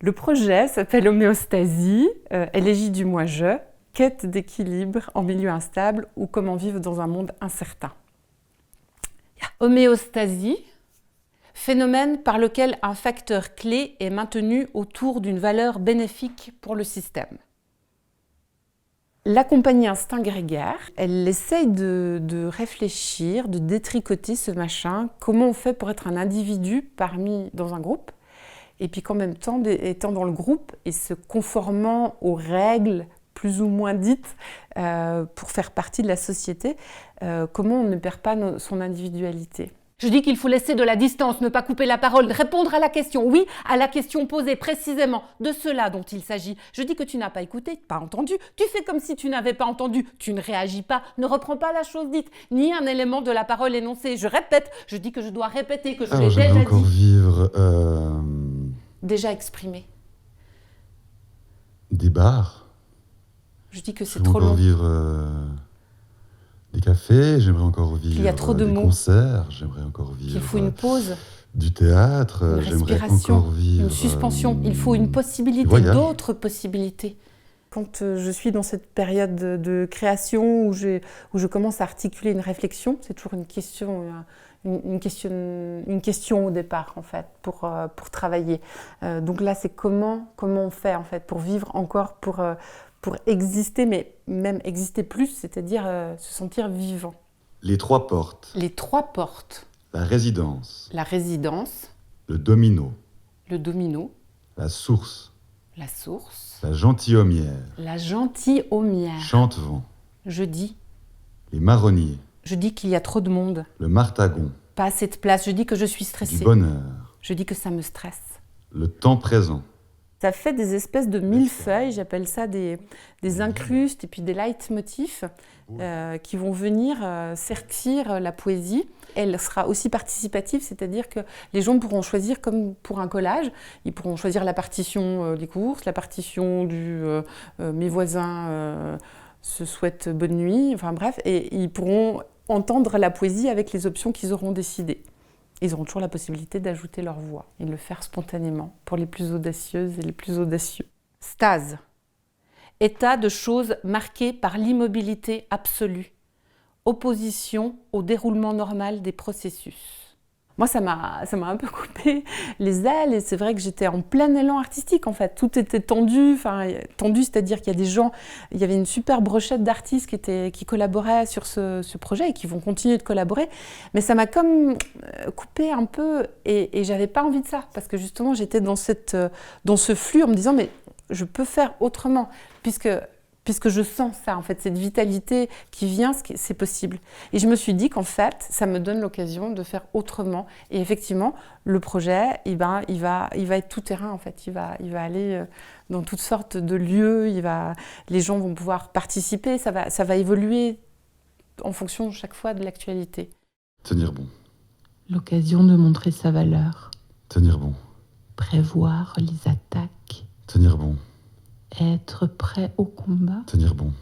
Le projet s'appelle Homéostasie, élégie du moi-je, quête d'équilibre en milieu instable ou comment vivre dans un monde incertain. Homéostasie, phénomène par lequel un facteur clé est maintenu autour d'une valeur bénéfique pour le système. La compagnie Instinct Grégaire, elle essaye de réfléchir, de détricoter ce machin, comment on fait pour être un individu dans un groupe, et puis qu'en même temps, étant dans le groupe et se conformant aux règles plus ou moins dites pour faire partie de la société, comment on ne perd pas son individualité. Je dis qu'il faut laisser de la distance, ne pas couper la parole, répondre à la question, oui, à la question posée précisément, de cela dont il s'agit. Je dis que tu n'as pas écouté, pas entendu, tu fais comme si tu n'avais pas entendu, tu ne réagis pas, ne reprends pas la chose dite, ni un élément de la parole énoncée. Je répète, je dis que je dois répéter, que je l'ai déjà encore dit. Vivre Déjà exprimé. des bars. Je dis que c'est J'aimerais trop encore long. vivre des cafés, j'aimerais encore vivre Il y a trop de des mots. concerts, j'aimerais encore vivre Qu'il faut une pause. Du théâtre, Une j'aimerais respiration, encore vivre une suspension. Il faut une possibilité, voyage. d'autres possibilités. Quand je suis dans cette période de création où je commence à articuler une réflexion, c'est toujours une question au départ en fait pour travailler. Donc là, c'est comment on fait en fait pour vivre encore, pour exister, mais même exister plus, c'est-à-dire se sentir vivant. Les trois portes. Les trois portes. La résidence. La résidence. Le domino. Le domino. La source. La source. La gentilhommière. La gentilhommière. Chantevent. Je dis. Les marronniers. Je dis qu'il y a trop de monde. Le martagon. Pas assez de place. Je dis que je suis stressée. Du bonheur. Je dis que ça me stresse. Le temps présent. Ça fait des espèces de millefeuilles, j'appelle ça des incrustes et puis des leitmotifs qui vont venir sertir la poésie. Elle sera aussi participative, c'est-à-dire que les gens pourront choisir, comme pour un collage, ils pourront choisir la partition des courses, la partition du mes voisins se souhaitent bonne nuit, enfin bref, et ils pourront entendre la poésie avec les options qu'ils auront décidées. Ils auront toujours la possibilité d'ajouter leur voix et de le faire spontanément pour les plus audacieuses et les plus audacieux. Stase. État de choses marqué par l'immobilité absolue. Opposition au déroulement normal des processus. Moi, ça m'a un peu coupé les ailes et c'est vrai que j'étais en plein élan artistique en fait. Tout était tendu, c'est-à-dire qu'il y a des gens, il y avait une super brochette d'artistes qui collaboraient sur ce projet et qui vont continuer de collaborer. Mais ça m'a comme coupé un peu et j'avais pas envie de ça parce que justement j'étais dans ce flux en me disant mais je peux faire autrement puisque je sens ça, en fait, cette vitalité qui vient, c'est possible. Et je me suis dit qu'en fait, ça me donne l'occasion de faire autrement. Et effectivement, le projet, il va être tout terrain, en fait. Il va aller dans toutes sortes de lieux. Les gens vont pouvoir participer. Ça va évoluer en fonction, chaque fois, de l'actualité. Tenir bon. L'occasion de montrer sa valeur. Tenir bon. Prévoir les attaques. Tenir bon. Être prêt au combat. Tenir bon.